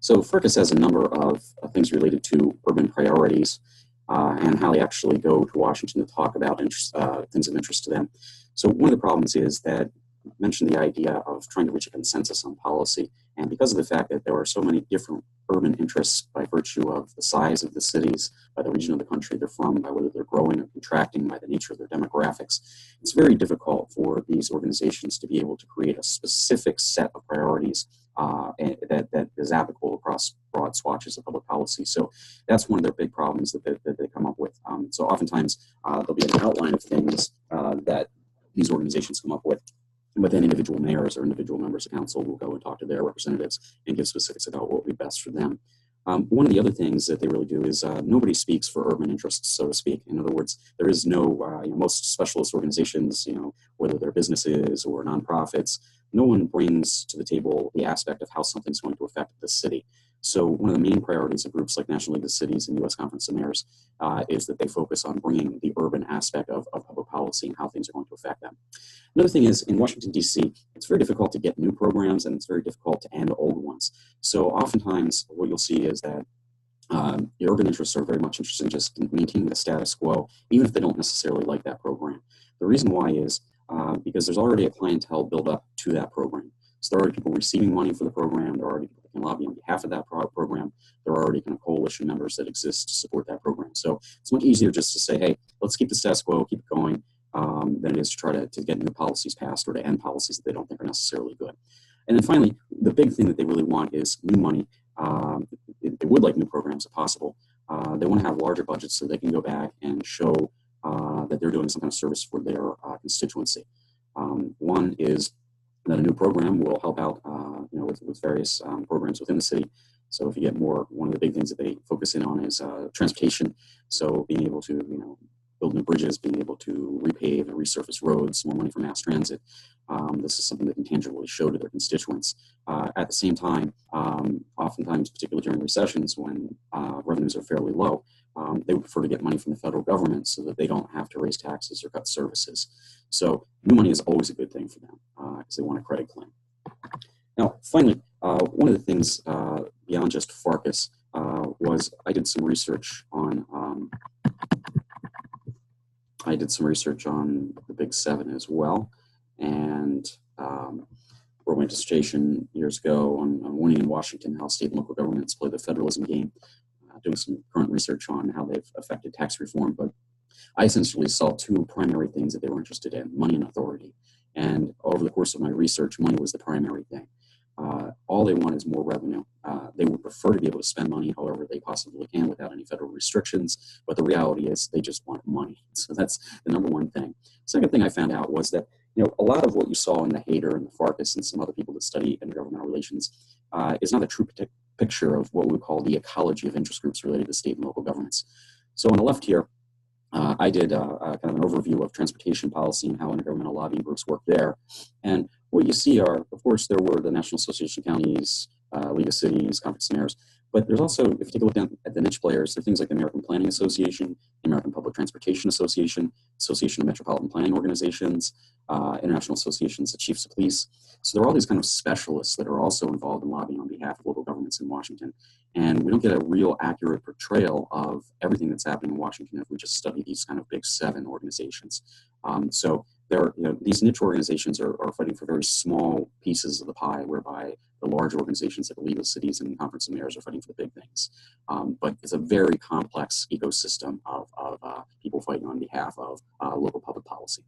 So FERCUS has a number of things related to urban priorities and how they actually go to Washington to talk about things of interest to them. So one of the problems is that I mentioned the idea of trying to reach a consensus on policy. And because of the fact that there are so many different urban interests by virtue of the size of the cities, by the region of the country they're from, by whether they're growing or contracting, by the nature of their demographics, it's very difficult for these organizations to be able to create a specific set of priorities that is applicable across broad swatches of public policy. So that's one of their big problems that they come up with. So oftentimes there'll be an outline of things that these organizations come up with, but then individual mayors or individual members of council will go and talk to their representatives and give specifics about what would be best for them. One of the other things that they really do is nobody speaks for urban interests, so to speak. In other words, there is no, most specialist organizations, whether they're businesses or nonprofits, no one brings to the table the aspect of how something's going to affect the city. So one of the main priorities of groups like National League of Cities and U.S. Conference of Mayors is that they focus on bringing the urban aspect of public policy and how things are going to affect them. Another thing is in Washington, D.C., it's very difficult to get new programs and it's very difficult to end old ones. So oftentimes what you'll see is that the urban interests are very much interested in just maintaining the status quo, even if they don't necessarily like that program. The reason why is because there's already a clientele built up to that program. So there are already people receiving money for the program. There are already people that can lobby on behalf of that program. There are already kind of coalition members that exist to support that program. So it's much easier just to say, hey, let's keep the status quo, keep it going, than it is to try to get new policies passed or to end policies that they don't think are necessarily good. And then finally, the big thing that they really want is new money. They would like new programs if possible. They want to have larger budgets so they can go back and show that they're doing some kind of service for their constituency. One is that a new program will help out with various programs within the city. So if you get more, one of the big things that they focus in on is transportation. So being able to build new bridges, being able to repave and resurface roads, more money for mass transit. This is something they can tangibly show to their constituents. At the same time, oftentimes, particularly during recessions when revenues are fairly low, they would prefer to get money from the federal government so that they don't have to raise taxes or cut services. So new money is always a good thing for them because they want a credit claim. Now, finally, one of the things beyond just FARCUS was I did some research on the Big Seven as well, and wrote my dissertation years ago on winning in Washington, how state and local governments play the federalism game, doing some current research on how they've affected tax reform. But I essentially saw two primary things that they were interested in: money and authority. And over the course of my research, money was the primary thing. All they want is more revenue. They would prefer to be able to spend money however they possibly can without any federal restrictions, but the reality is they just want money. So that's the number one thing. Second thing I found out was that a lot of what you saw in the Hayter and the FARCUS and some other people that study intergovernmental relations is not a true picture of what we call the ecology of interest groups related to state and local governments. So on the left here, I did kind of an overview of transportation policy and how intergovernmental lobbying groups work there. And what you see are, of course, there were the National Association of Counties, League of Cities, Conference of Mayors, but there's also, if you take a look down at the niche players, there are things like the American Planning Association, the American Public Transportation Association, Association of Metropolitan Planning Organizations, International Associations of Chiefs of Police. So there are all these kind of specialists that are also involved in lobbying on behalf of local governments in Washington. And we don't get a real accurate portrayal of everything that's happening in Washington if we just study these kind of Big Seven organizations. So there are, these niche organizations are fighting for very small pieces of the pie, whereby the large organizations like the League of Cities and Conference of Mayors are fighting for the big things. But it's a very complex ecosystem of people fighting on behalf of local public policy.